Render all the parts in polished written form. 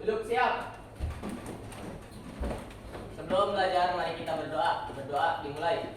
Duduk siap. Sebelum belajar, mari kita berdoa. Berdoa dimulai.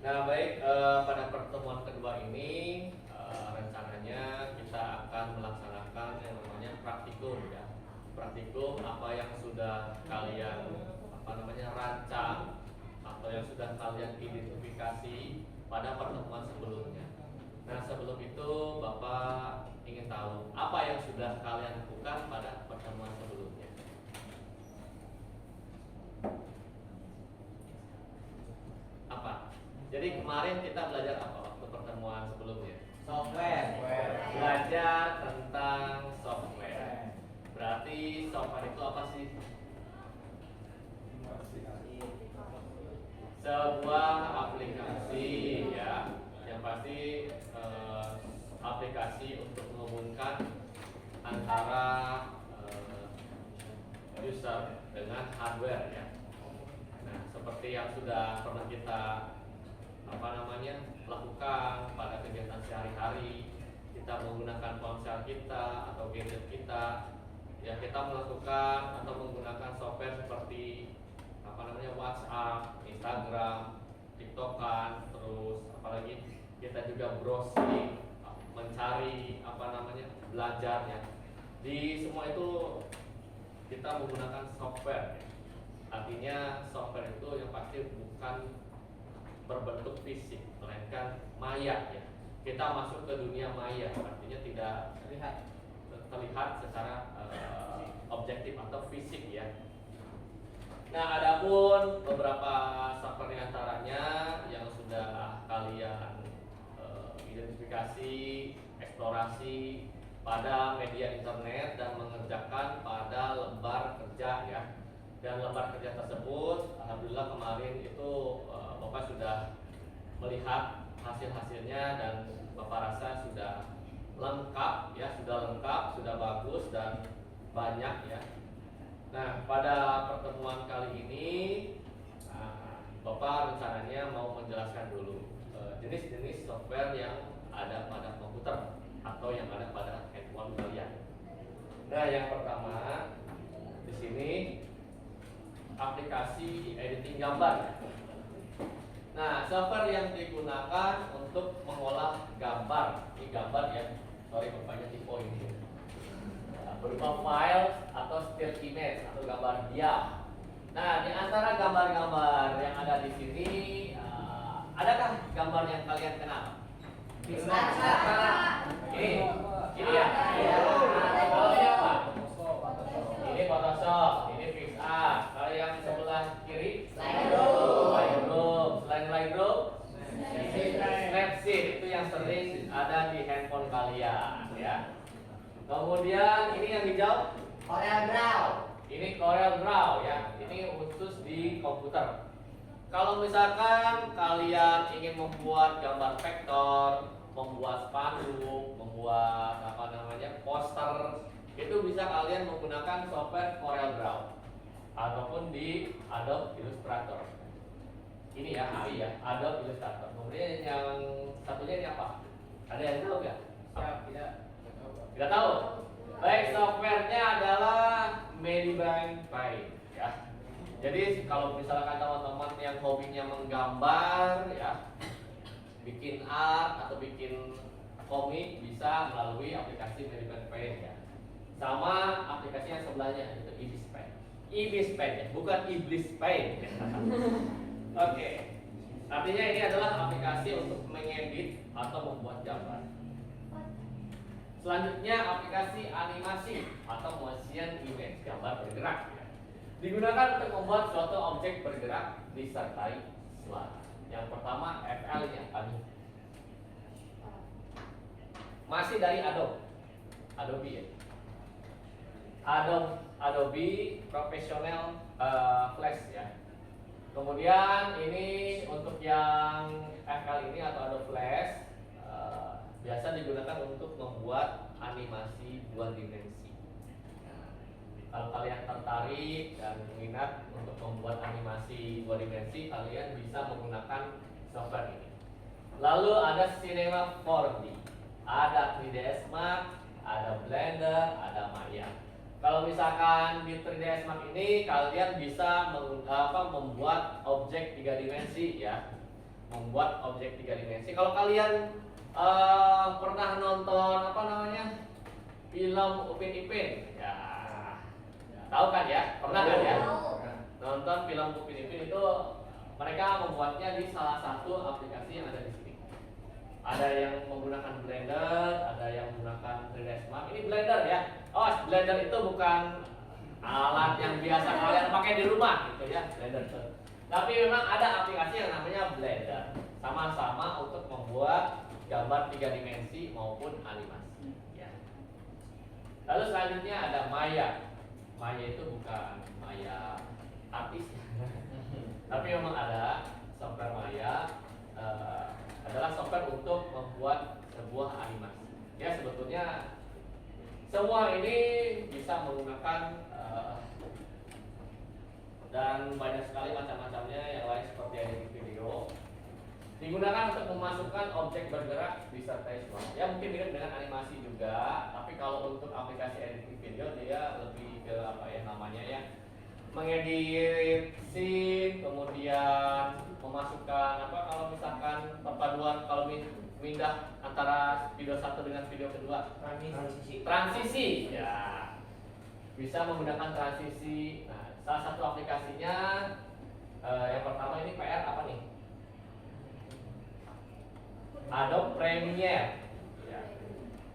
Nah baik, pada pertemuan kedua ini rencananya kita akan melaksanakan yang namanya praktikum ya. Praktikum apa yang sudah kalian rancang atau yang sudah kalian identifikasi pada pertemuan sebelumnya. Nah sebelum itu Bapak ingin tahu apa yang sudah kalian lakukan pada pertemuan sebelumnya. Apa? Jadi kemarin kita belajar apa waktu pertemuan sebelumnya? Software. Belajar tentang software. Berarti software itu apa sih? Sebuah aplikasi ya, yang pasti aplikasi untuk menghubungkan antara user dengan hardware ya. Nah, seperti yang sudah pernah kita lakukan pada kegiatan sehari-hari, kita menggunakan ponsel kita atau gadget kita, ya kita melakukan atau menggunakan software seperti WhatsApp, Instagram, TikTokan, terus apalagi kita juga browsing, mencari belajar ya. Di semua itu kita menggunakan software ya. Artinya software itu yang pasti bukan berbentuk fisik, melainkan maya ya. Kita masuk ke dunia maya, artinya tidak terlihat secara objektif atau fisik ya. Nah, adapun beberapa software diantaranya yang sudah kalian identifikasi, eksplorasi pada media internet dan mengerjakan pada lembar kerja ya. Dan lembar kerja tersebut, alhamdulillah kemarin itu Bapak sudah melihat hasil-hasilnya dan Bapak rasa sudah lengkap ya, sudah bagus dan banyak ya. Nah, pada pertemuan kali ini Bapak rencananya mau menjelaskan dulu jenis-jenis software yang ada pada komputer atau yang ada pada handphone kalian. Nah, yang pertama di sini aplikasi editing gambar. Nah, software yang digunakan untuk mengolah gambar. Ini gambar ya. Sorry bapaknya tipe ini. Berupa file atau still image atau gambar diam. Nah, di antara gambar-gambar yang ada di sini, adakah gambar yang kalian kenal? Bisa. Ini ya. Kalau ini apa? Ini Photoshop, ini PixArt. Kalau yang sebelah kiri, Lightroom. Selain Lightroom, Snapseed itu yang sering ada di handphone kalian, ya. Kemudian ini yang hijau CorelDRAW. ini CorelDRAW ya. Ini khusus di komputer. Kalau misalkan kalian ingin membuat gambar vektor, membuat spanduk, membuat apa namanya poster, itu bisa kalian menggunakan software CorelDRAW ataupun di Adobe Illustrator. Ini ya, AI ya, Adobe Illustrator. Kemudian yang satunya ini apa? Ada yang tahu nggak? Tidak tahu. Baik, softwarenya adalah Medibank Paint ya. Jadi kalau misalkan teman-teman yang hobinya menggambar ya, bikin art atau bikin komik bisa melalui aplikasi Medibank Paint ya. Sama aplikasi yang sebelahnya itu Ibis Paint. Ibis Paint ya, bukan Iblis Paint. Oke. Artinya ini adalah aplikasi untuk mengedit atau membuat gambar. Selanjutnya aplikasi animasi atau motion image, gambar bergerak ya. Digunakan untuk membuat suatu objek bergerak disertai suara. Yang pertama FL-nya kami masih dari Adobe ya. Adobe Professional Flash ya. Kemudian ini untuk yang FL ini atau Adobe Flash biasa digunakan untuk membuat animasi 2 dimensi. Kalau kalian tertarik dan minat untuk membuat animasi 2 dimensi, kalian bisa menggunakan software ini. Lalu ada Cinema 4D, ada 3ds Max, ada Blender, ada Maya. Kalau misalkan di 3ds Max ini kalian bisa membuat objek 3 dimensi ya. Membuat objek 3 dimensi. Kalau kalian pernah nonton apa namanya? Film Upin Ipin ya. Tahu kan ya? Pernah kan ya? Nonton film Upin Ipin itu mereka membuatnya di salah satu aplikasi yang ada di sini. Ada yang menggunakan Blender, ada yang menggunakan 3ds Max. Ini Blender ya. Oh, Blender itu bukan alat yang biasa kalian pakai di rumah gitu ya, Blender itu. Tapi memang ada aplikasi yang namanya Blender. Sama-sama untuk membuat gambar 3 dimensi maupun animasi ya. Lalu selanjutnya ada Maya. Maya itu bukan Maya artis tapi memang ada software Maya adalah software untuk membuat sebuah animasi ya. Sebetulnya semua ini bisa menggunakan dan banyak sekali macam-macamnya yang lain seperti editing video. Digunakan untuk memasukkan objek bergerak disertai suara. Ya mungkin mirip dengan animasi juga, tapi kalau untuk aplikasi editing video dia lebih ke apa ya namanya ya, mengedit scene, kemudian memasukkan apa kalau misalkan perpaduan kalau pindah antara video satu dengan video kedua, transisi ya, bisa menggunakan transisi. Nah, salah satu aplikasinya yang pertama ini PR apa nih? Adobe Premiere ya.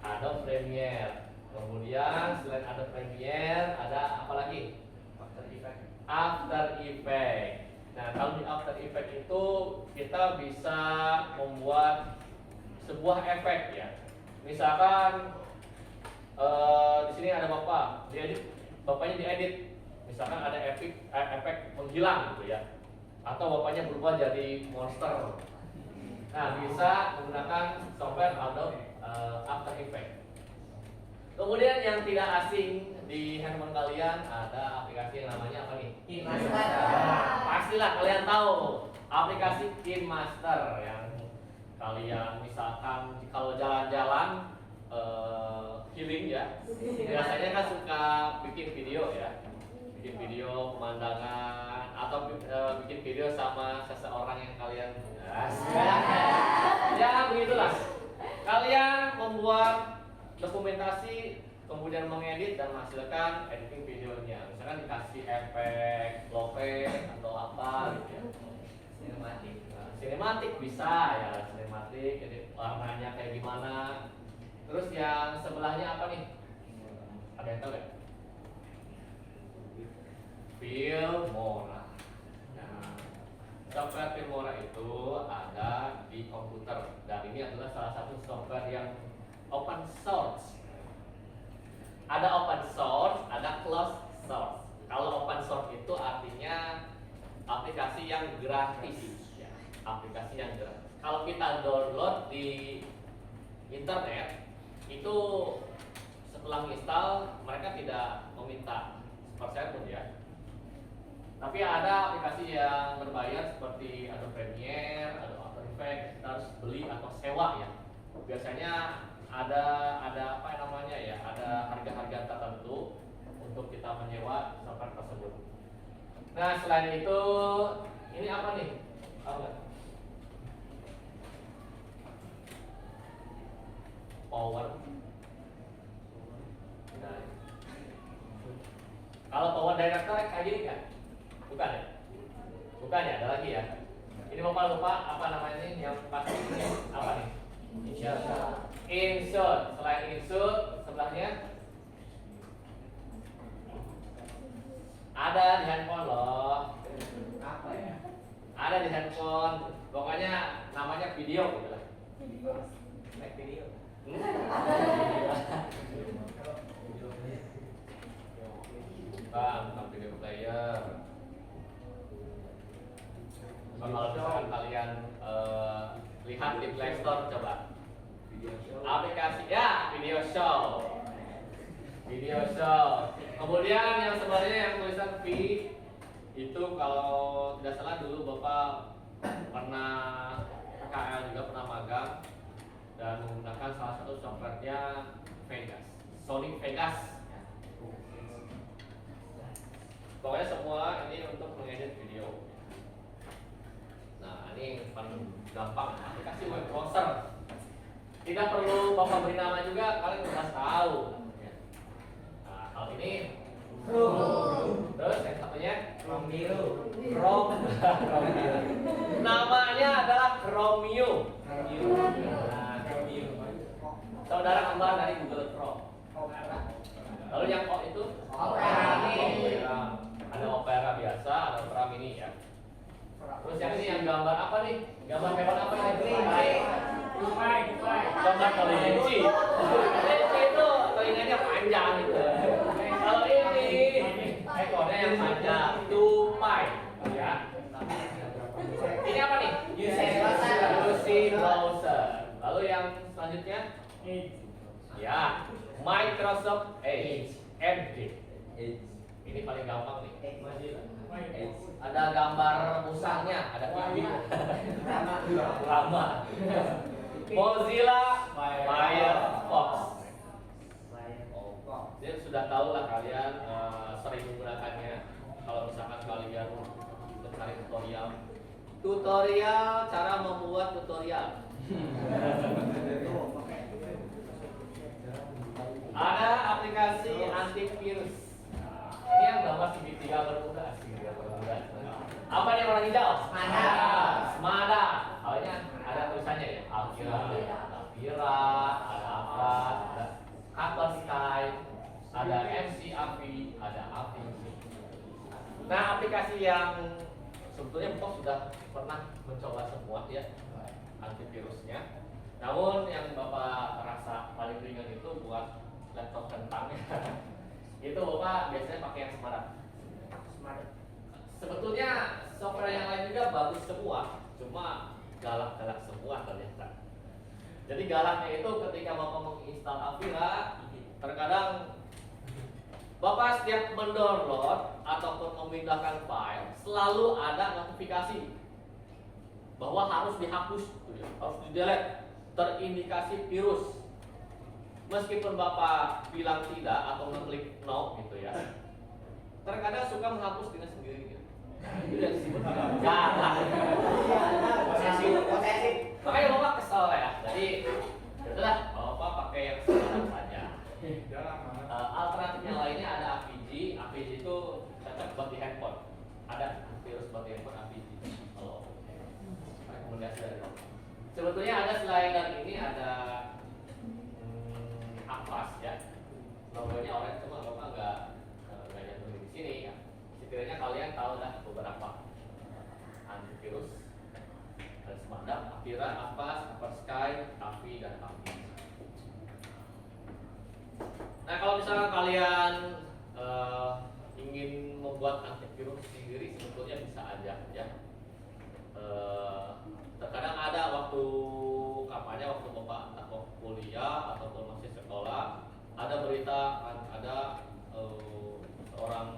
Adobe Premiere. Kemudian selain Adobe Premiere ada apa lagi? After Effects. Nah, kalau di After Effects itu kita bisa membuat sebuah efek ya. Misalkan di sini ada bapak, bapaknya diedit. Misalkan ada efek menghilang gitu ya. Atau bapaknya berubah jadi monster. Nah, bisa menggunakan software Adobe After Effects. Kemudian yang tidak asing di handphone kalian ada aplikasi yang namanya apa nih? KineMaster. Pastilah kalian tahu aplikasi KineMaster yang kalian misalkan kalau jalan-jalan healing ya. Biasanya kan suka bikin video ya. Bikin video pemandangan atau bikin video sama seseorang yang kalian ya begitulah. Kalian membuat dokumentasi, kemudian mengedit dan menghasilkan editing videonya. Misalkan dikasih efek lope atau apa gitu ya. Sinematik. Nah, sinematik bisa ya, sinematik. Jadi warnanya kayak gimana. Terus yang sebelahnya apa nih? Ada yang tahu nggak? Filmora. Nah, software Filmora itu ada di komputer dan ini adalah salah satu software yang open source. ada open source, ada closed source. Kalau open source itu artinya aplikasi yang gratis, ya, aplikasi yang gratis. Kalau kita download di internet itu setelah install mereka tidak meminta persen pun ya. Tapi ada aplikasi yang berbayar seperti Adobe Premiere, Adobe After Effects, kita harus beli atau sewa ya. Biasanya ada apa namanya ya, ada harga-harga tertentu untuk kita menyewa software tersebut. Nah selain itu ini apa nih? Tahu nggak? Power. Nah, kalau Power Director kayak gini kan? Bukan ya? Bukan ya, ada lagi ya. Ini Bapak lupa apa namanya ini yang pasti ini apa nih? Insert. Selain insert sebelahnya ada di handphone loh. Apa ya? Ada di handphone. Pokoknya namanya video gitu lah. Mac video. Bukan video player. Kalau misalkan kalian lihat di Play Store coba. Aplikasi ya video show. Video show. Kemudian yang sebenarnya yang tulisan V itu kalau tidak salah dulu Bapak pernah KL juga pernah magang dan menggunakan salah satu softwarenya Vegas, Sony Vegas. Pokoknya semua ini untuk mengedit video. Nah ini paling gampang aplikasi web browser. Tidak perlu Bapak beri nama juga, kalian sudah tahu. Nah hal ini terus yang satunya Romeo. Chrome. Namanya adalah Chromium. Nah, saudara kembar dari Google Chrome. Lalu yang O itu Opera Mini. Ada Opera biasa, ada Opera Mini ya. Terus yang ini yang gambar apa nih? Gambar hewan apa nih? Gambar kelinci. Kelinci itu telinganya panjang gitu. Kalau ini ekornya yang panjang, tupai ya. Ini apa nih? UC browser. Lalu yang selanjutnya? Ya, Microsoft Edge. Ini paling gampang nih. Ada gambar musangnya, ada pipi. Lama. Mozilla Firefox. Dia sudah tahu lah kalian sering menggunakannya. Kalau misalkan kalian mencari tutorial cara membuat tutorial. Ada aplikasi antivirus. Ini yang gambar segitiga bermuda, Apa nih warna hijau? Semada. Semada. Awalnya ada tulisannya ya. Alvira, ada Afras, ada Cover Sky, ada MC Avi, ada Avi. Nah aplikasi yang sebetulnya Bapak sudah pernah mencoba semua ya antivirusnya. Namun yang Bapak rasa paling ringan itu buat laptop kentang. Itu Bapak biasanya pakai yang Smart. Sebetulnya software yang lain juga bagus semua, cuma galak-galak semua ternyata. Jadi galaknya itu ketika Bapak menginstal Avira, terkadang Bapak setiap mendownload ataupun memindahkan file selalu ada notifikasi bahwa harus dihapus, harus di-delete, terindikasi virus. Meskipun Bapak bilang tidak atau mengklik no gitu ya, terkadang suka menghapus dengan sendiri gitu. Itu yang disebut galak. Posesif. Makanya Bapak kesel ya. Jadi itulah Bapak pakai yang standar saja. Alternatifnya lainnya ada AVG. AVG itu cocok buat di handphone. Ada virus buat di handphone AVG. Kalau rekomendasi dari Bapak. Sebetulnya ada selain dari ini ada Avast ya. Logonya orange cuma Bapak nggak nyantumin di sini ya. Sekiranya kalian tahu dah beberapa antivirus. Ada Smada, Avira, Avast, Cover Sky, Avi dan Avi. Nah, kalau misalnya kalian ingin membuat antivirus sendiri, sebetulnya bisa aja ya. Terkadang ada waktu kampanye, waktu bapak atau kuliah ataupun masih sekolah, ada berita ada seorang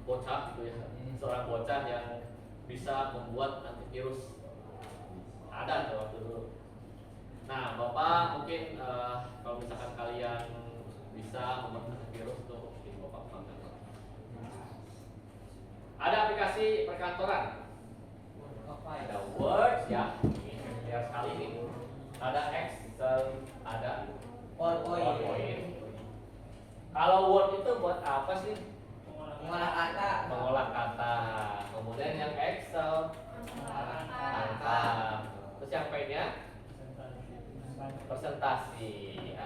bocah gitu ya, seorang bocah yang bisa membuat antivirus. Ada tuh waktu dulu. Nah, bapak mungkin kalau misalkan kalian bisa membuat antivirus tuh, mungkin bapak bangga. Ada aplikasi perkantoran. Ada Word ya, ini familiar sekali ini. Ada Excel, ada PowerPoint. Kalau Word itu buat apa sih? Mengolah kata. Mengolah kata. Kemudian yang Excel, angka. Terus yang lainnya? Presentasi ya.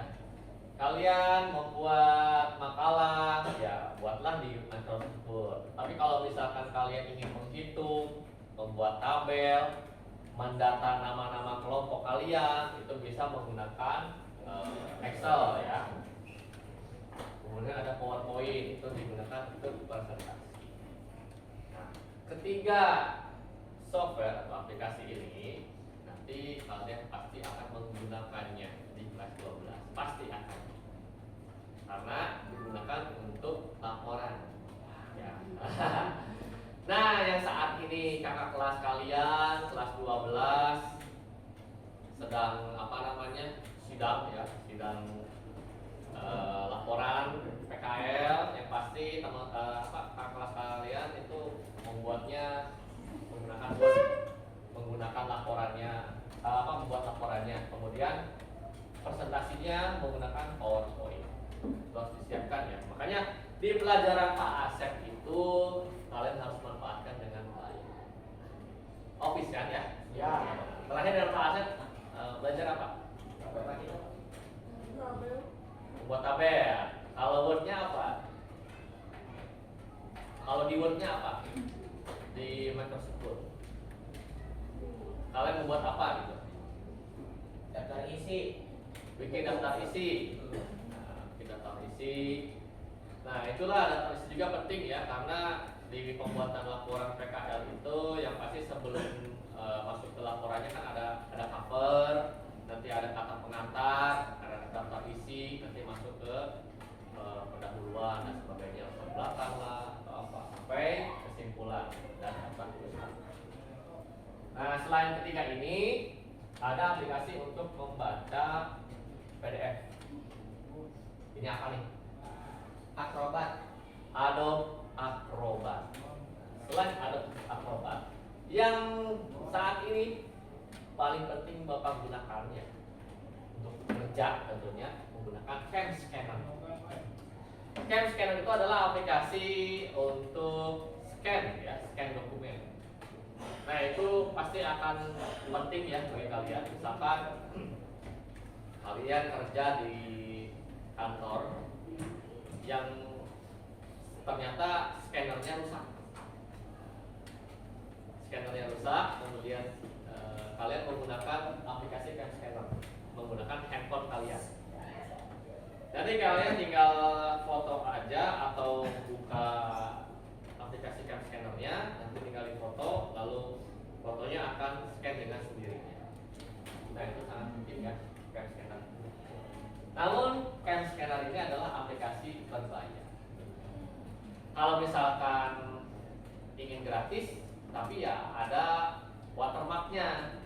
Kalian membuat makalah ya, buatlah di Microsoft Word. Tapi kalau misalkan kalian ingin menghitung, membuat tabel, mendata nama-nama kelompok kalian, itu bisa menggunakan Excel ya. Kemudian ada PowerPoint, itu digunakan untuk presentasi. Nah, ketiga software atau aplikasi ini nanti kalian pasti akan menggunakannya di kelas 12, pasti akan, karena digunakan untuk laporan ya. Nah, yang saat ini kakak kelas kalian kelas 12 sedang sidang ya, sidang laporan PKL, yang pasti kakak kelas kalian itu membuatnya menggunakan Word, menggunakan laporannya, membuat laporannya, kemudian presentasinya menggunakan PowerPoint. Itu harus disiapkan ya. Makanya di pelajaran Pak Asep itu kalian harus manfaatkan dengan baik. Office kan ya? Ya. Terakhir dari Pak Asep belajar apa? Membuat tabel. Kalau Word-nya apa? Kalau di Word-nya apa? Di Microsoft Word. Kalian membuat apa gitu? Daftar isi. Bikin daftar isi. Nah, bikin daftar isi. Nah, itulah daftar isi juga penting ya, karena di pembuatan laporan PKL itu yang pasti sebelum masuk ke laporannya kan ada cover, nanti ada kata pengantar, ada daftar isi, nanti masuk ke pendahuluan dan sebagainya, latar belakang lah atau apa, sampai kesimpulan dan daftar tulisan. Nah, selain ketiga ini ada aplikasi untuk membaca PDF. Ini apa nih? Acrobat. Adobe Acrobat. Selain Adobe Acrobat, yang saat ini paling penting Bapak gunakannya untuk kerja tentunya menggunakan Cam Scanner. Cam Scanner itu adalah aplikasi untuk scan ya, scan dokumen. Nah, itu pasti akan penting ya bagi kalian. Misalkan kalian kerja di kantor yang ternyata scannernya rusak. Scannernya rusak, kemudian kalian menggunakan aplikasi Cam Scanner, menggunakan handphone kalian. Jadi kalian tinggal foto aja atau buka aplikasi Cam Scanner-nya, nanti tinggal di foto, lalu fotonya akan scan dengan sendirinya. Nah, itu sangat penting ya, Cam Scanner. Namun Cam Scanner ini adalah aplikasi berbayar. Kalau misalkan ingin gratis, tapi ya ada watermarknya.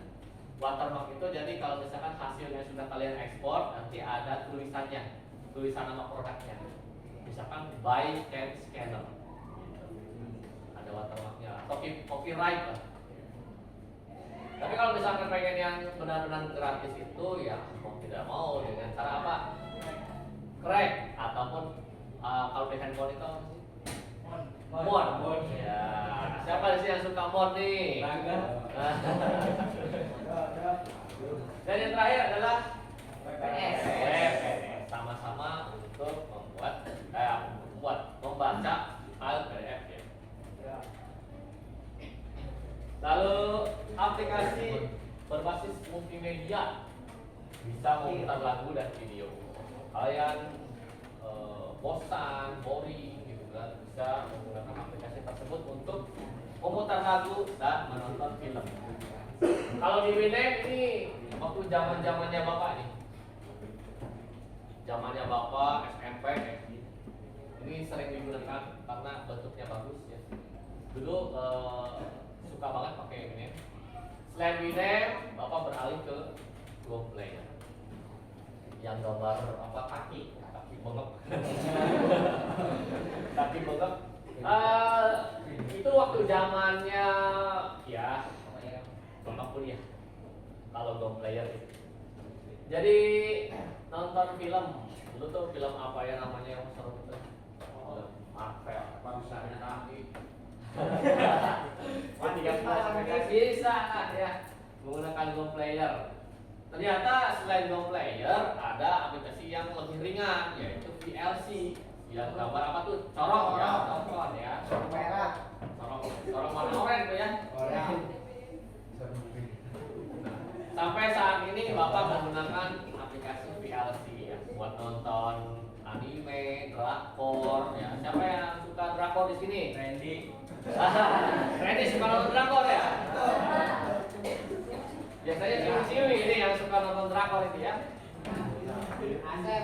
Watermark itu jadi kalau misalkan hasilnya sudah kalian ekspor, nanti ada tulisannya, tulisan nama produknya. Misalkan by Cam Scanner, ada watermarknya, atau copyright lah. Tapi kalau misalkan pengen yang benar-benar gratis itu ya mau tidak mau dengan cara apa? Crack ataupun kalau di handphone itu apa sih? Mod. Ya. Siapa di sini yang suka mod nih? Dan yang terakhir adalah VPS. Sama-sama untuk membaca file PDF ya. Lalu aplikasi berbasis multimedia, bisa memutar lagu dan video. Kalian bosan, boring gitu kan, bisa menggunakan aplikasi tersebut untuk memutar lagu dan menonton film. Kalau di Winamp ini waktu zamannya Bapak nih, zamannya Bapak SMP, ini sering digunakan karena bentuknya bagus ya. Dulu suka banget pakai Winamp. Selain Winamp, Bapak beralih ke GoPlayer yang gambar apa kaki bengek. Kaki bengek. Itu waktu zamannya ya Bapak kuliah. Kalau GoPlayer itu. Jadi nonton film. Dulu tuh film apa ya namanya yang seru itu? Marvel. Barusan nanti. Bisa ya menggunakan GoPlayer. Ternyata selain GoPlayer ada aplikasi yang lebih ringan yaitu VLC yang gambar apa tuh corong ya, nonton ya. Corong merah. Corong warna oranye tuh ya. Sampai saat ini Bapak menggunakan aplikasi VLC ya buat nonton anime, drakor ya. Siapa yang suka drakor di sini? Randy. Randy suka nonton drakor ya? Biasanya cewek-cewek ini yang suka nonton drakor itu ya. Asep.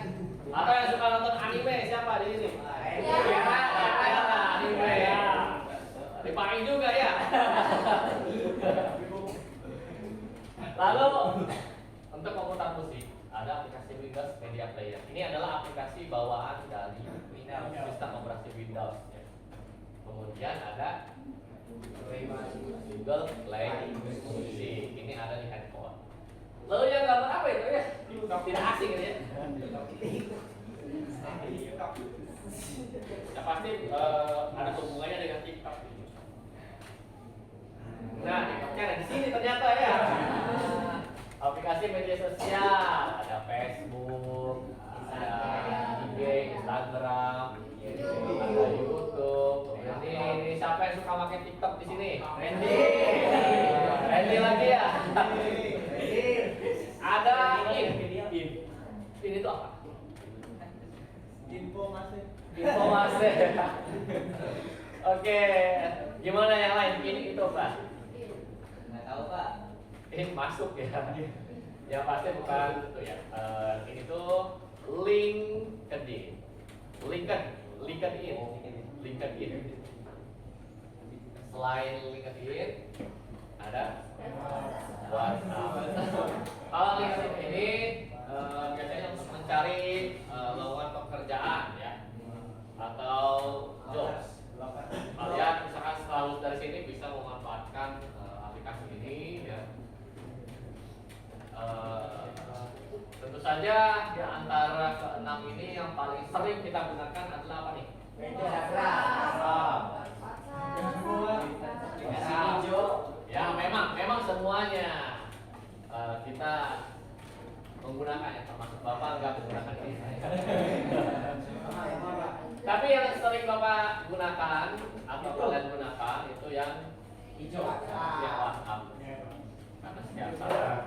Atau yang suka nonton anime siapa di sini? Ya, anime ya. Dipakai juga ya. Lalu untuk memutar musik ada aplikasi Windows Media Player. Ini adalah aplikasi bawaan dari Windows, sistem operasi Windows. Ya. Kemudian ada Google Play Music. Ini ada di handphone. Lalu yang gambar apa itu ya? Tidak asing gitu ya. Ya pasti ada hubungannya dengan TikTok. Nah, TikToknya ada di sini ternyata ya. Aplikasi media sosial, ada Facebook, ada IG, Instagram, ada YouTube. Ini siapa yang suka pakai TikTok di sini? Randy. Randy lagi ya. Ada ini tuh apa? Informasi. Oke, gimana yang lain? Ini itu Pak? Nggak tahu Pak. Ini masuk ya. Ya pasti bukan itu ya. Ini tuh LinkedIn. LinkedIn. Selain LinkedIn ada WhatsApp. Kalau LinkedIn ini biasanya untuk mencari lowongan pekerjaan ya atau jobs. Kalian misalkan selalu dari sini bisa memanfaatkan aplikasi ini ya. Tentu saja di antara keenam ini yang paling sering kita gunakan adalah apa nih? WhatsApp. Ya memang semuanya kita menggunakan ya, termasuk Bapak nggak menggunakan ini. Tapi yang sering Bapak gunakan atau kalian gunakan itu yang hijau, yang WhatsApp. Karena setiap saat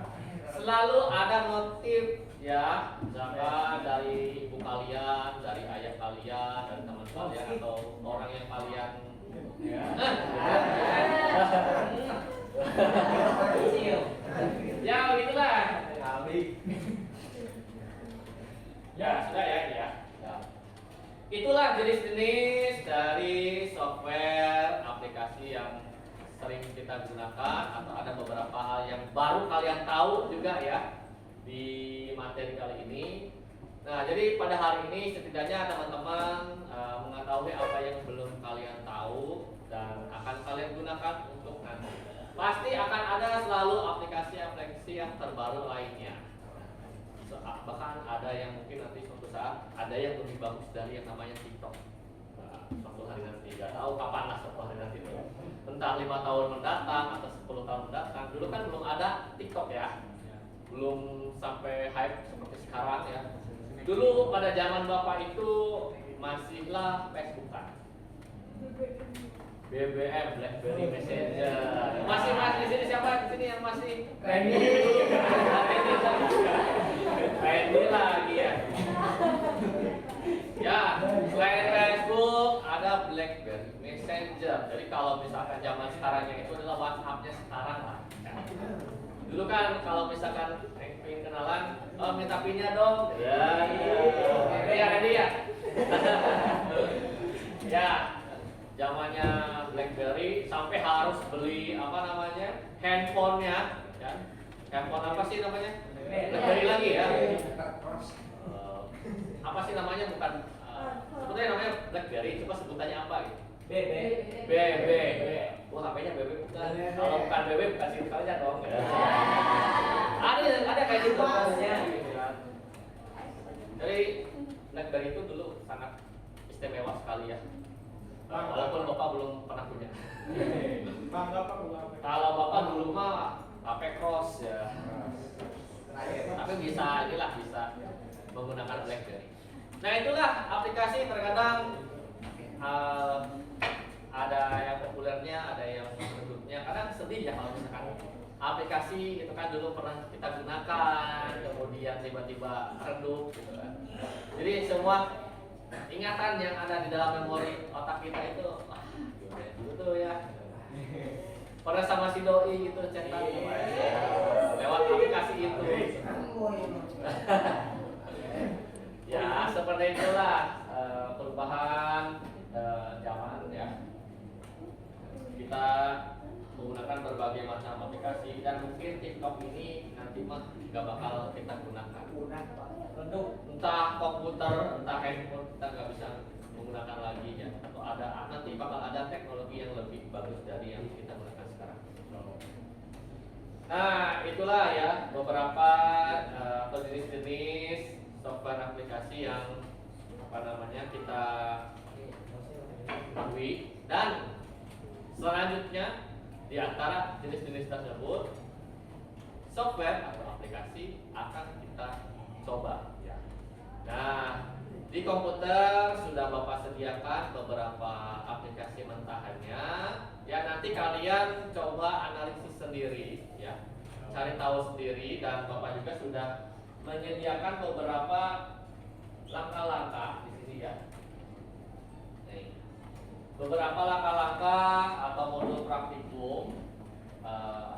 selalu ada notif ya, misalkan dari ibu kalian, dari ayah kalian, dari teman kalian atau orang yang kalian ya begitulah. Ya sudah ya. Itulah jenis-jenis dari software aplikasi yang sering kita gunakan atau ada beberapa hal yang baru kalian tahu juga ya di materi kali ini. Nah, jadi pada hari ini setidaknya teman-teman mengetahui apa yang belum kalian tahu dan akan kalian gunakan untuk nanti. Pasti akan ada selalu aplikasi-aplikasi yang terbaru lainnya. Bahkan ada yang mungkin nanti suatu saat ada yang lebih bagus dari yang namanya TikTok. Nah, suatu hari nanti, nggak tahu kapan lah suatu hari nanti itu. Entah 5 tahun mendatang atau 10 tahun mendatang. Dulu kan belum ada TikTok ya, belum sampai hype seperti sekarang ya. Dulu pada zaman Bapak itu masihlah Facebookan, BBM, BlackBerry Messenger. Masih di sini siapa di sini yang masih? Randy lagi ya. Ya, selain Facebook ada BlackBerry Messenger. Jadi kalau misalkan zaman sekarangnya itu adalah WhatsApp-nya sekarang lah. Dulu kan kalau misalkan pengen kenalan, oh minta pinnya dong. Ya, iya tadi ya. Ya, zamannya BlackBerry sampai harus beli apa namanya handphonenya, ya. Handphone apa sih namanya? BlackBerry lagi ya. Apa sih namanya bukan sebetulnya namanya BlackBerry, coba sebutannya apa gitu? BB. Wah, HP-nya BB bukan. Kalau bukan BB bukan SIM card-nya dong. Ada kayak gitu maksudnya gitu kan. Jadi BlackBerry itu dulu sangat istimewa sekali ya. Walaupun Bapak belum pernah punya. Kalau Bapak dulu mah HP Cross ya. Tapi bisa menggunakan BlackBerry. Nah itulah aplikasi terkadang ada yang populernya, ada yang redupnya. Kadang sedih ya kalau misalkan aplikasi itu kan dulu pernah kita gunakan, kemudian tiba-tiba redup gitu kan. Jadi semua ingatan yang ada di dalam memori otak kita itu, gimana dulu tuh ya. Pernah sama si doi gitu cetak lewat aplikasi itu. Ya seperti itulah perubahan zaman ya. Kita menggunakan berbagai macam aplikasi dan mungkin TikTok ini nanti mah nggak bakal kita gunakan. Entah komputer, entah handphone kita nggak bisa menggunakan lagi ya. Atau ada nanti bakal ada teknologi yang lebih bagus dari yang kita gunakan sekarang. Nah itulah ya beberapa jenis-jenis software aplikasi yang apa namanya kita ketahui, dan selanjutnya di antara jenis-jenis tersebut software atau aplikasi akan kita coba ya. Nah di komputer sudah Bapak sediakan beberapa aplikasi mentahannya ya, nanti kalian coba analisis sendiri ya, cari tahu sendiri, dan Bapak juga sudah menyediakan beberapa langkah-langkah di sini ya. Nih, beberapa langkah-langkah atau modul praktikum,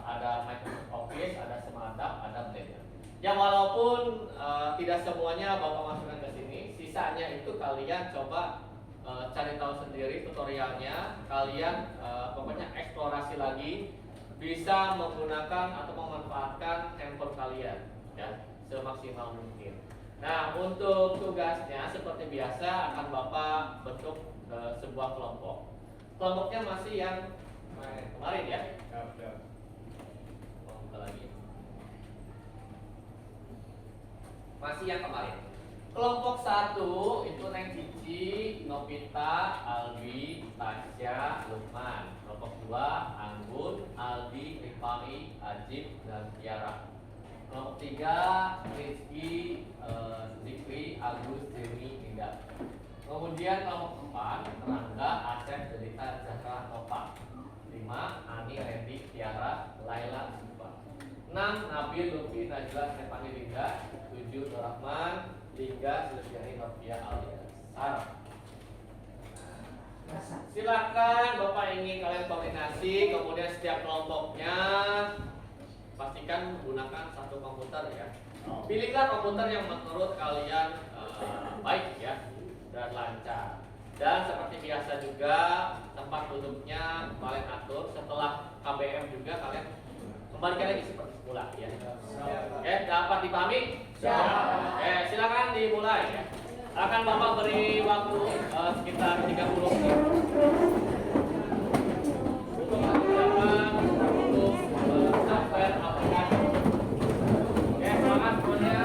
ada Microsoft Office, ada Semadap, ada Blender. Ya walaupun tidak semuanya Bapak masukkan ke sini, sisanya itu kalian coba cari tahu sendiri tutorialnya, kalian pokoknya eksplorasi lagi, bisa menggunakan atau memanfaatkan handphone kalian ya semaksimal mungkin. Nah untuk tugasnya seperti biasa akan Bapak bentuk sebuah kelompok. Kelompoknya masih yang kemarin ya. Buka lagi. Masih yang kemarin. Kelompok 1 itu Neng Cici, Novita, Albi, Tasya, Lukman. Kelompok 2 Anggun, Aldi, Rifai, Ajib, dan Tiara. Kelompok 3 Rizky, Zikri, Agus, Jemi, Indah. Kemudian kelompok 4 Rangga, Asep, Delita, Zahra, Nova. 5 Ani, Randy, Tiara, Laila, Siva. 6 Nabil, Lutfi, Najla, Stefani, Linda. 7 Nur Rahman, 3 Sulfiani, Novia, alias Sarah. Silakan Bapak ingin kalian koordinasi, kemudian setiap kelompoknya pastikan menggunakan satu komputer ya. Pilihlah komputer yang menurut kalian baik ya dan lancar. Dan seperti biasa juga tempat duduknya kalian atur. Setelah KBM juga kalian kembalikan lagi seperti semula ya. Oke, dapat dipahami? Oke, silakan dimulai ya. Akan Bapak beri waktu sekitar 30 menit. Untuk menggunakan untuk software aplikasi. Oke, semangat semuanya.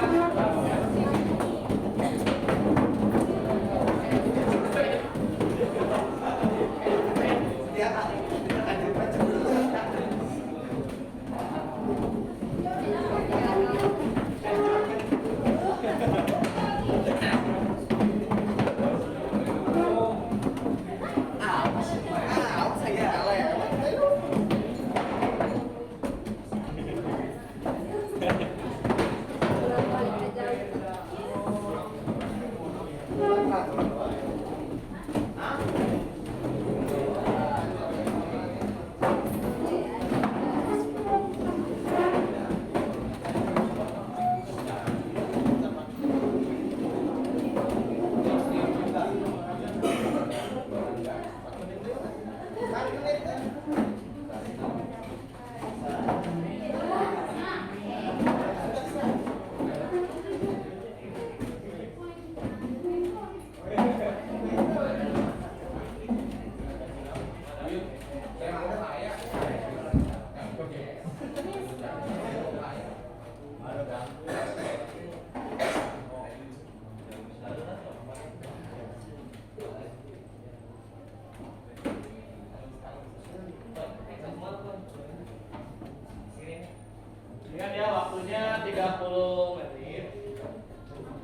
Ingat ya, waktunya 30 menit.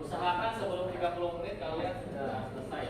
Usahakan sebelum 30 menit kalian sudah selesai.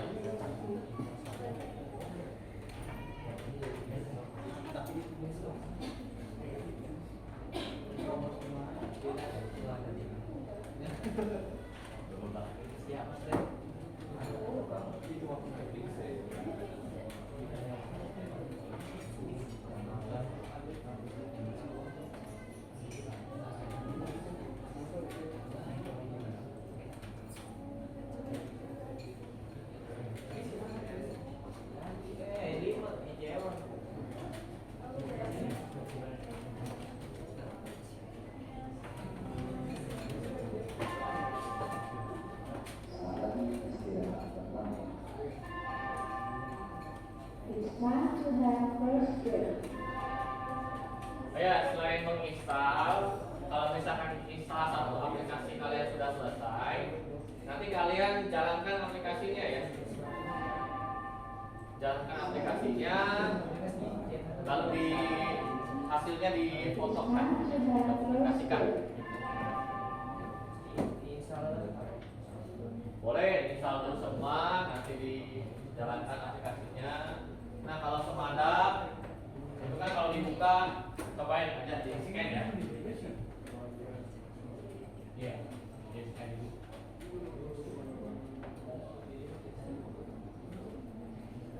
Ya, selain menginstal, kalau misalkan install satu aplikasi kalian sudah selesai, nanti kalian jalankan aplikasinya ya. Jalankan aplikasinya, lalu hasilnya difotokan, dipublikasikan. Boleh install dulu semua, nanti dijalankan aplikasinya. Nah, kalau semadak itu kan kalau dibuka, cobain aja di scan ya. Iya, di scan dulu.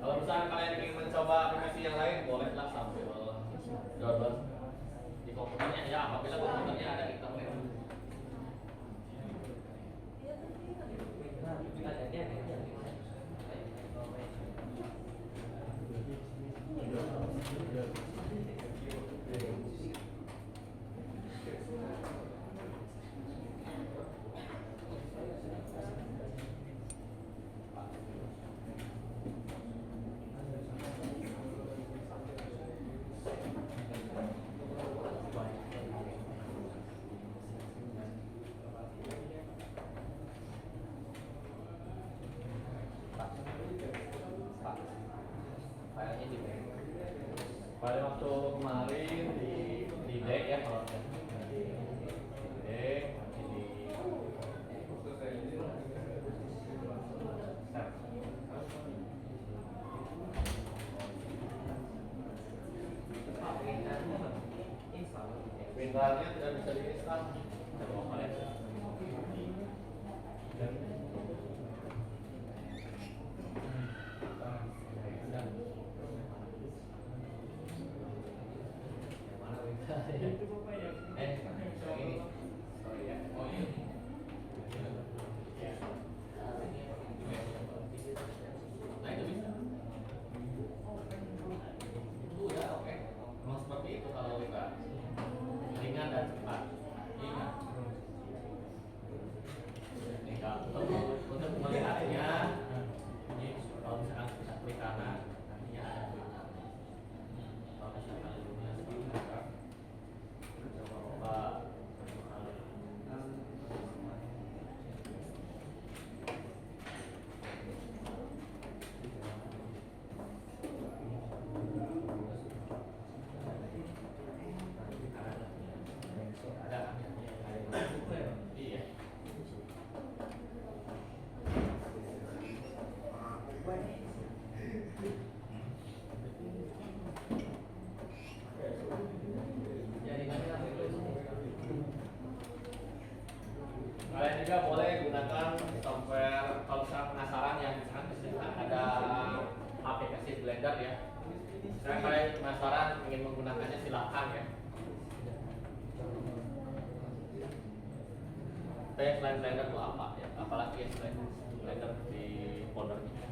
Kalau misalnya kalian ingin mencoba aplikasi yang lain, bolehlah sambil download di komputernya ya, apabila komputernya ada internet. Pada waktu kemarin di deck ya, kalau di deck pintarnya tidak bisa diinstal. Untuk melihatnya, ini kalau misalkan kita klik kanan, nantinya ada tulisan. Kalau misalkan coba iya. Kalian juga boleh gunakan software kalau misalnya penasaran yang misalkan ada aplikasi Blender ya. Misalnya kalian penasaran ingin menggunakannya silakan ya. Tapi selain Blender itu apa ya? Apalagi ya selain Blender di foldernya.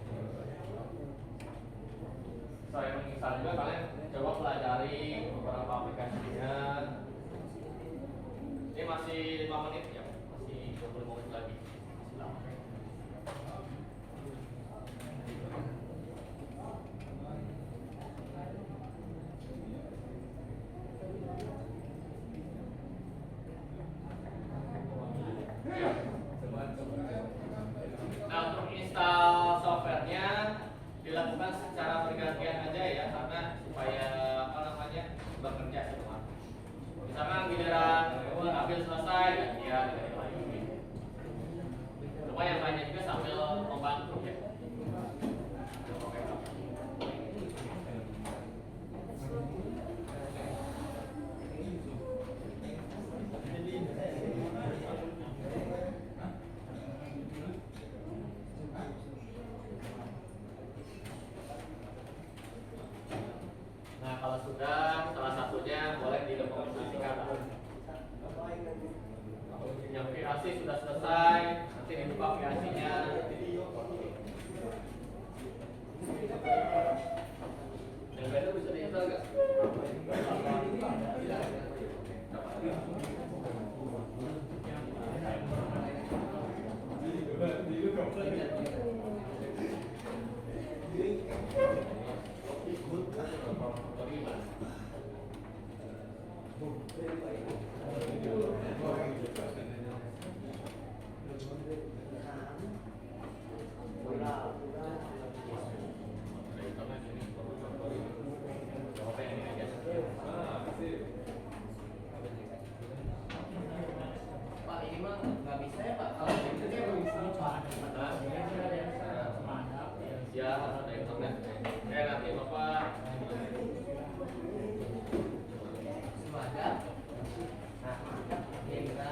Saya menginstal juga, kalian coba pelajari beberapa aplikasinya. Ini masih 5 menit ya, masih 25 menit lagi. Masih lama. Yang VAC sudah selesai, nanti dibuka VAC-nya. Yang lainnya bisa diinstal nggak? Pak, ini mah nggak bisa ya Pak. Kalau itu dia bisa Pak. Ya, harus ada internet. Nanti Bapak Semadap. Nah, kita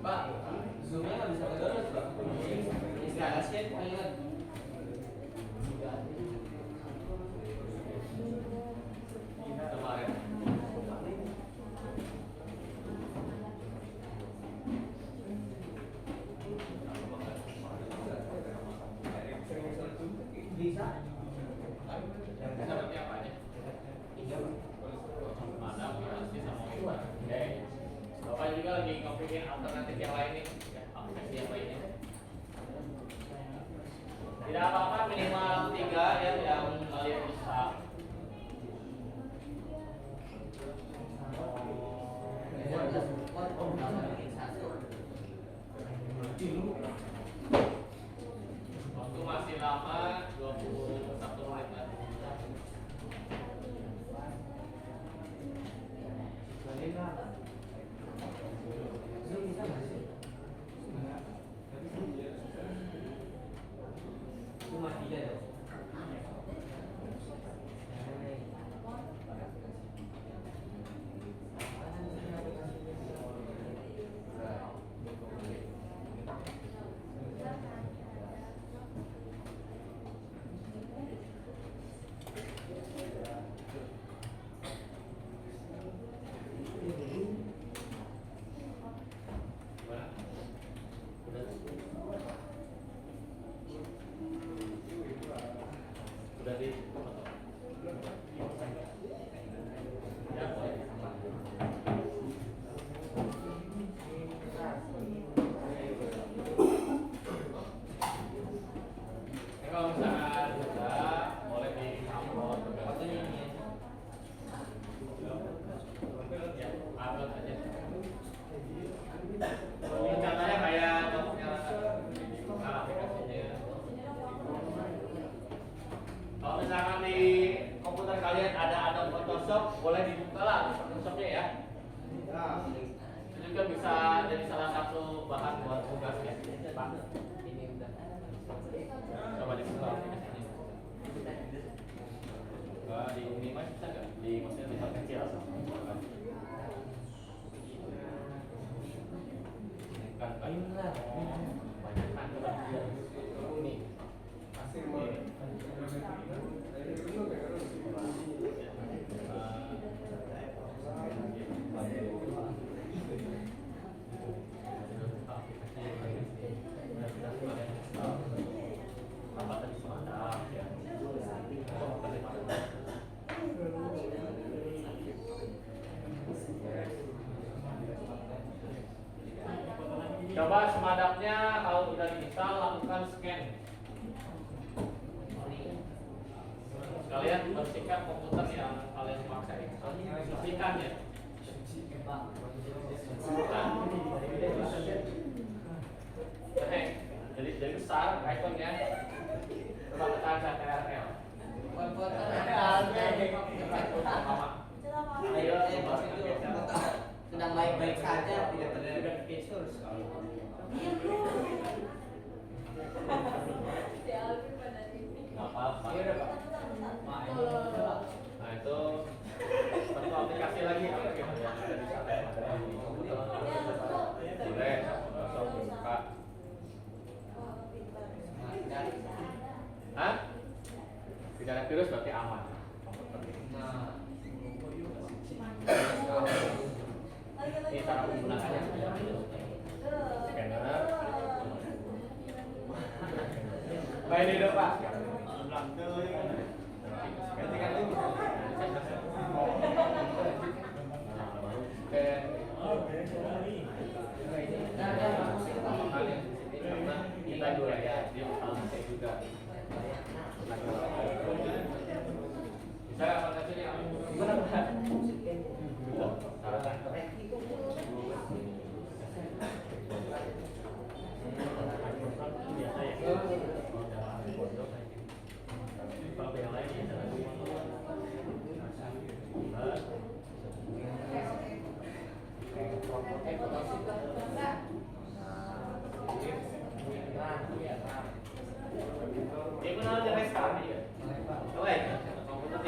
Pak, zoomnya nggak bisa ke-download Pak. Instalasi palingan. kemarin. Bisa. Bisa berarti apa aja? Mana VAC sama Word. Oke. Bapak juga lagi ngopiin alternatif yang lain nih, ya, aplikasi yang lainnya. Tidak apa-apa, minimal 3 ya yang kalian bisa. Waktu masih lama, 21 menit lagi. Cuma 3 ya. Gimana? Udah di ya, boleh. Ini kalau misalkan sudah boleh di-upload Fotonya ini ya. ya, upload aja. Ini contohnya kayak contohnya aplikasinya. Kalau misalkan di komputer kalian ada Photoshop, boleh dibuka lah Photoshopnya ya. Itu juga bisa jadi salah satu bahan buat tugasnya, Pak. Ini udah. Coba dibuka aplikasinya. Enggak di minimize bisa nggak? Di maksudnya bisa kecil. Kan Inilah. banyak kan Ini. Apa tadi Semadap ya? Coba Semadapnya kalau udah diinstal lakukan scan kalian bersihkan komputer yang kalian pakai. Bersihkan ya. Oke, jadi besar ikonnya. Coba tekan CTRL. Ayo, sedang baik-baik saja, tidak terlihat notification. nggak apa-apa. Iya udah Pak. Nah itu satu aplikasi lagi apa gitu ya ada di sana ada di komputer. Boleh langsung buka. Hah? Tidak ada virus berarti aman. Nah, Ini cara menggunakannya. Scanner. Baik ini dong Pak. Kita juga ya, dia bisa juga. Bisa aplikasinya gimana Pak? Ini benar ada restart ya. Oke, komputer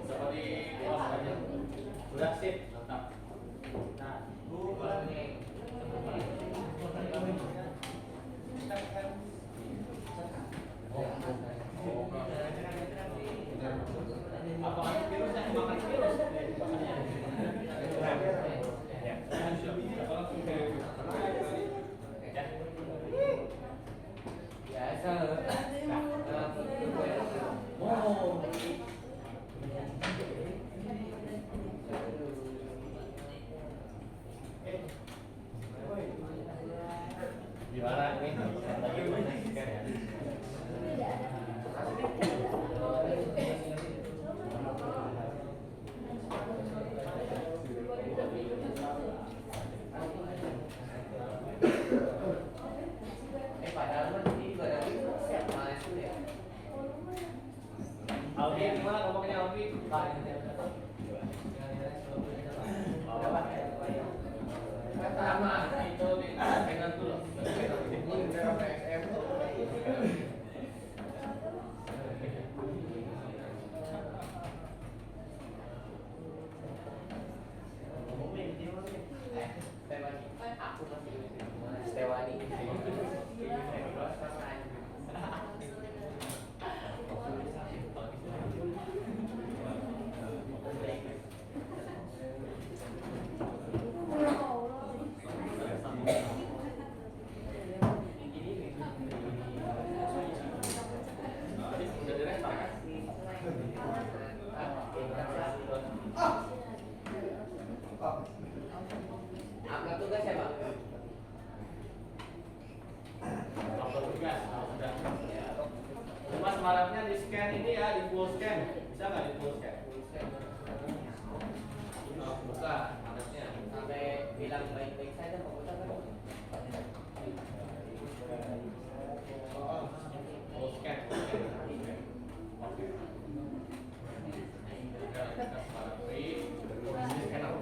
seperti udah sip, mantap. Apakah virusnya makan virus? biasa. Gimana nih? Lagi scan ya? Padahal mah ini juga ada siap males dulu ya. Alfi gimana ngomongnya Alfi? Sama Itu nih, scanner dulu. ini udah PSM. Aku masih Stewani. Udah di restart kan? Angkat tugas ya Pak? Upload tugas, udah. Cuma semaratnya di scan ini ya, di full scan. Bisa nggak di full scan? Buka, harusnya. Sampai bilang baik-baik saja komputer kan? Full scan, full scan. Oke. Udah, kita semarat free. Di scanner.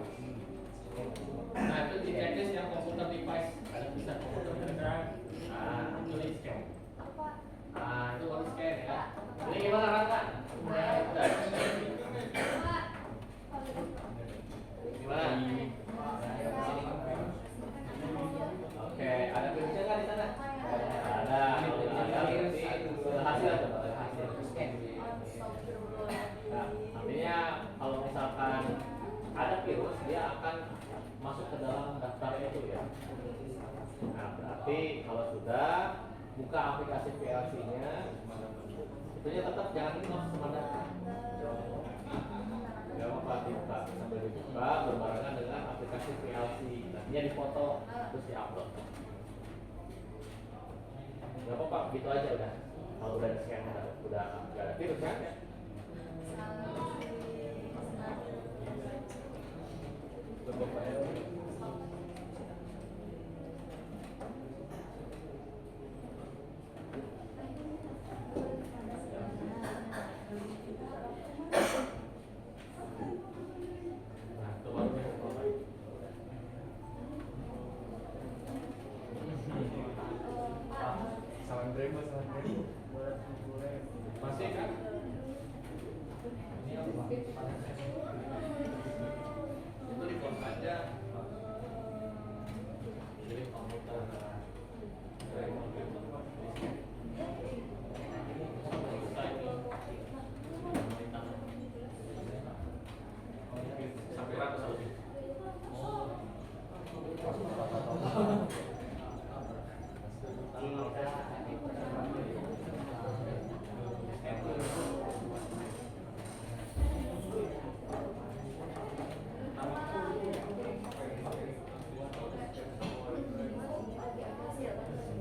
Nah itu di checklist yang komputer device ada bisa komputer beneran. Nah itu di scan. Nah itu baru scan ya. Ini gimana Raka? Udah. Gimana? Oke, ada virusnya nggak di sana? Ada. Ada hasil atau hasil scan. Nah, artinya kalau misalkan ada virus, dia akan masuk ke dalam daftar itu ya. Nah, berarti kalau sudah buka aplikasi PLC-nya, itunya tetap jangan ini masuk sama data. Ya, apa dibuka sambil dibuka. dia dipoto terus diupload. Gak apa-apa, gitu aja udah. Kalau udah di scan udah nggak ada virus kan? Nah, itu baru bisa mulai. Salam Bremo. Masih kan? Itu di pos aja. Jadi komputer. Sampai ratus lebih.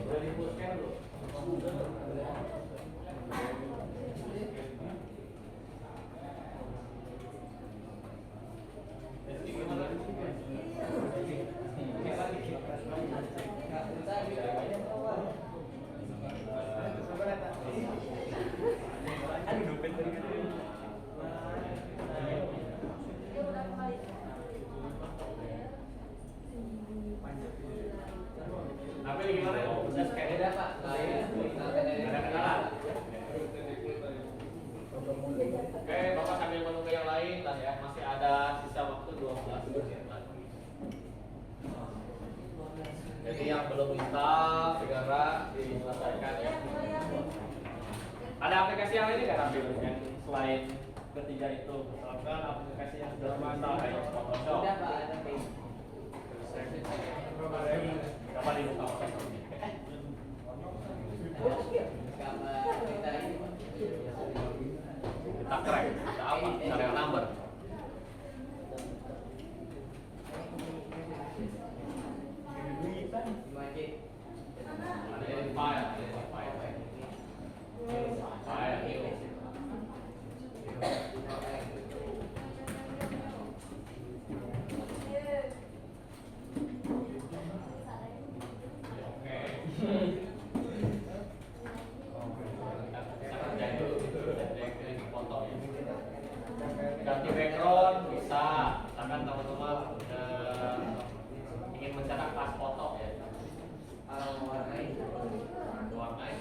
Udah dipuskan belum? Tapi gimana? Udah scan Beda Pak, ada kendala. Oke, Bapak sambil menunggu yang lain lah ya. Masih ada sisa waktu 12 menit lagi. Jadi yang belum install segera diselesaikan ya. Ada aplikasi yang lain nggak tampil yang selain ketiga itu? Misalkan aplikasi yang sudah install kayak Photoshop. Beda Pak, ada Paint. Coba dibuka Photoshop. Gambar kita ini Pak. Kita crack, kita apa? Serial number. Imagine. Ada yang file, ada yang file. File new. Oke. Kita kerjain dulu, jadi foto ya. Ganti background bisa, misalkan teman-teman ingin mencetak kelas foto ya. Warnai. Warnai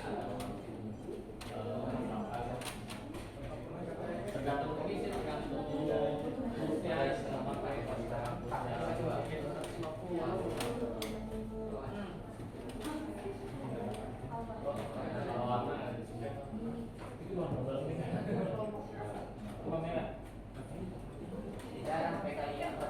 tergantung ini sih, tergantung toolsnya istilah pakai kalau warna itu warna merah. Jarang PKI apa?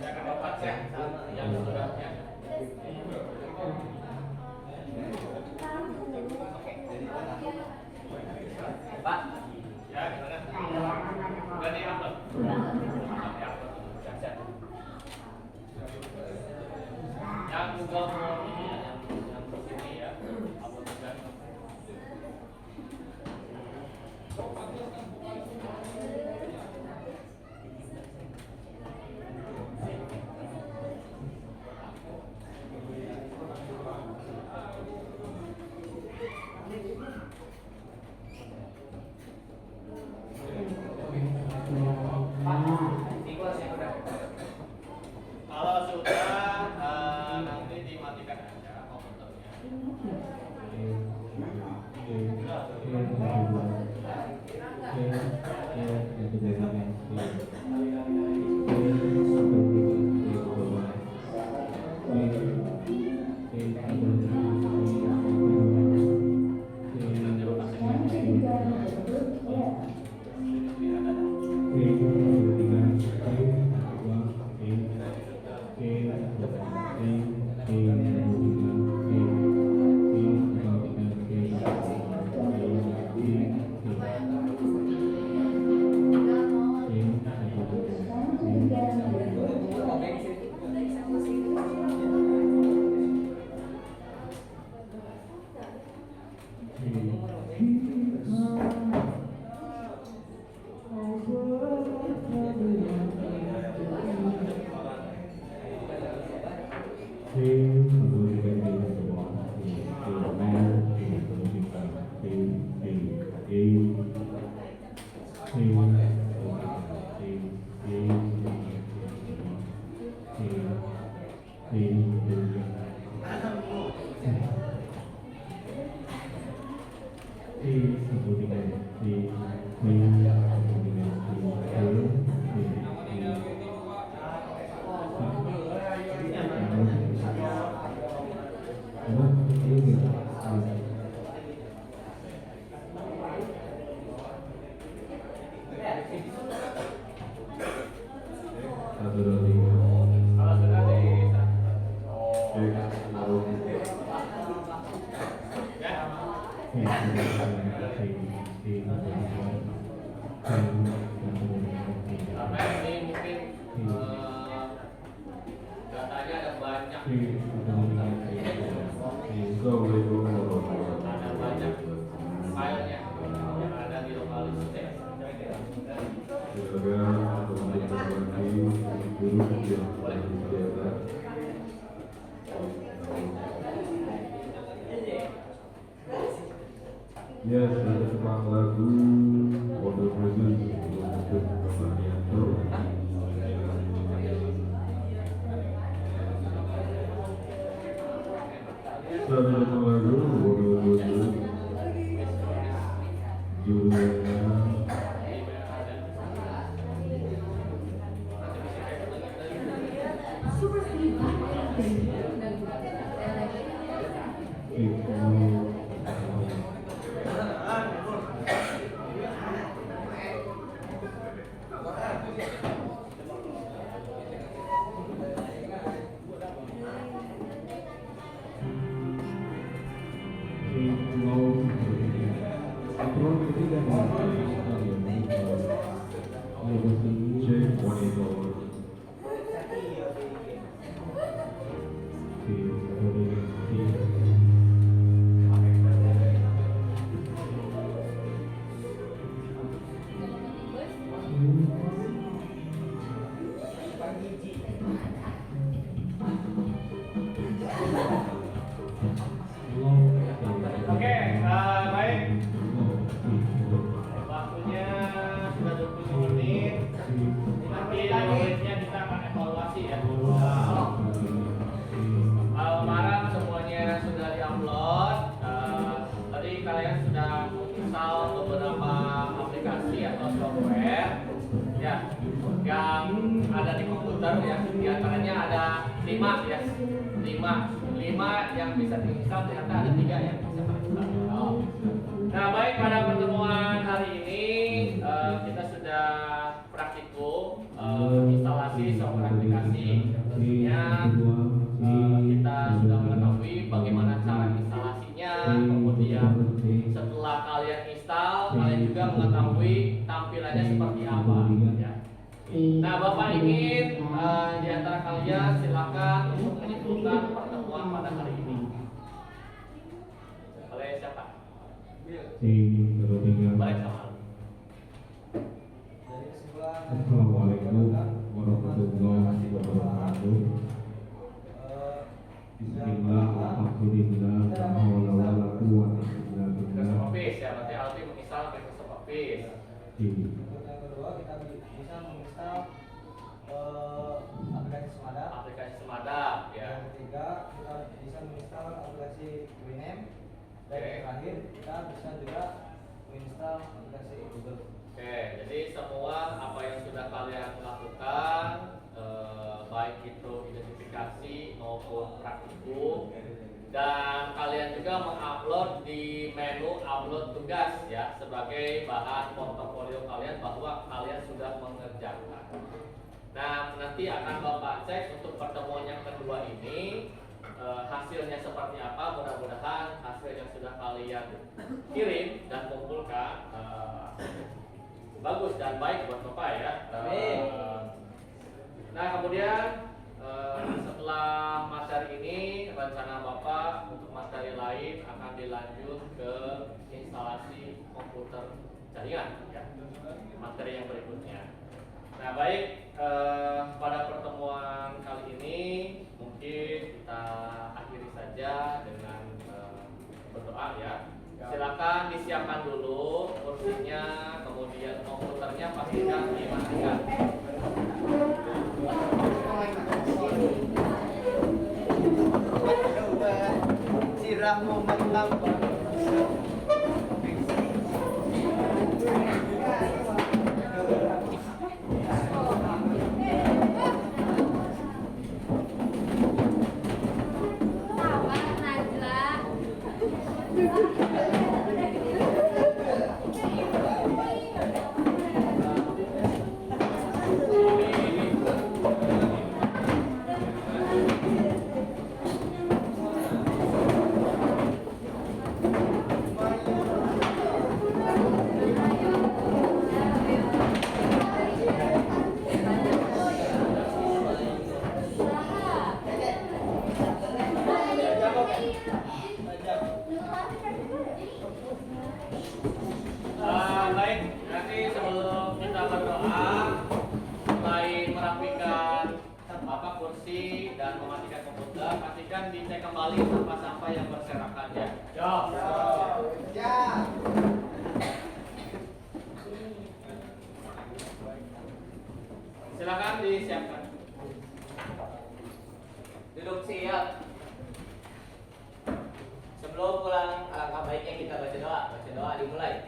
Ya kan Bapak cek yang suratnya. Pak, Ya gimana? Udah di-upload? Di-upload. Cek. Yang Google Form ini ya, yang sini ya, upload juga. Kalau sudah di karena ini mungkin datanya ada banyak, ada banyak filenya yang ada di lokalistik. Ya, ada tukang lagu Water Presence untuk Marianto. Ada tukang lagu Water Presence judulnya Oke, baik. Waktunya sudah 20 menit. Nanti 5 menitnya kita akan evaluasi ya. Kemarin semuanya sudah diupload. Tadi kalian sudah install beberapa aplikasi atau software ya yang ada di komputer ya. Di antaranya ada 5 ya. 5 yang bisa diinstal, ternyata ada 3 yang bisa diinstal. Nah, baik, pada pertemuan hari ini kita sudah praktikum instalasi software aplikasi. Tentunya kita sudah mengetahui bagaimana cara instalasinya, kemudian setelah kalian install, kalian juga mengetahui tampilannya seperti apa. Ya. Nah, Bapak ingin di antara kalian silakan untuk menyimpulkan pertemuan pada hari ini. Oleh siapa? Baik, sama. Assalamualaikum warahmatullahi wabarakatuh. Bismillah, alhamdulillah, la haula wala quwwata illa billah. Microsoft Office ya, berarti Alfi menginstal Microsoft Office. Yang kedua kita bisa menginstal aplikasi Semada. Aplikasi Semadap ya. Yang ketiga kita bisa menginstal aplikasi Winem. Dan Oke. yang terakhir kita bisa juga menginstal aplikasi Google. Oke, jadi semua apa yang sudah kalian lakukan, baik itu identifikasi maupun praktikum, dan kalian juga mengupload di menu upload tugas ya sebagai bahan portofolio kalian bahwa kalian sudah mengerjakan. Nah, nanti akan Bapak cek untuk pertemuan yang kedua ini hasilnya seperti apa. Mudah-mudahan hasil yang sudah kalian kirim dan kumpulkan bagus dan baik buat Bapak ya. Nah, kemudian setelah materi ini, rencana Bapak untuk materi lain akan dilanjut ke instalasi komputer jaringan ya, materi yang berikutnya. Nah, baik, pada pertemuan kali ini mungkin kita akhiri saja dengan berdoa ya. Silakan disiapkan dulu kursinya, kemudian komputernya pastikan dimatikan. Sirah mau mantap. dan mematikan komputer, pastikan dicek kembali sampah-sampah yang berserakan ya. Yo. Ya. Silakan disiapkan. Duduk siap. Sebelum pulang, alangkah baiknya kita baca doa. Baca doa dimulai.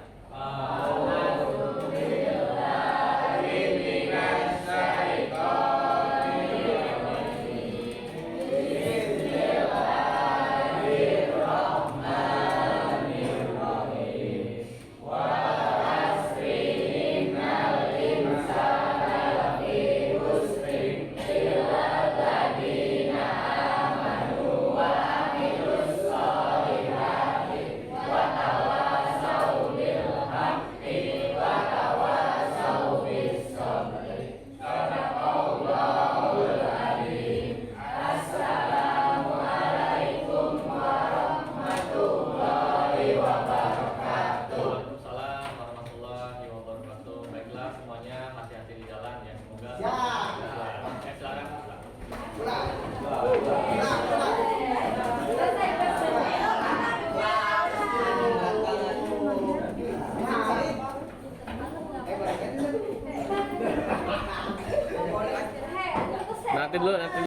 Waalaikumsalam warahmatullahi wabarakatuh. Baiklah semuanya hati-hati di jalan ya. Semoga. Silakan. Nanti dulu nanti.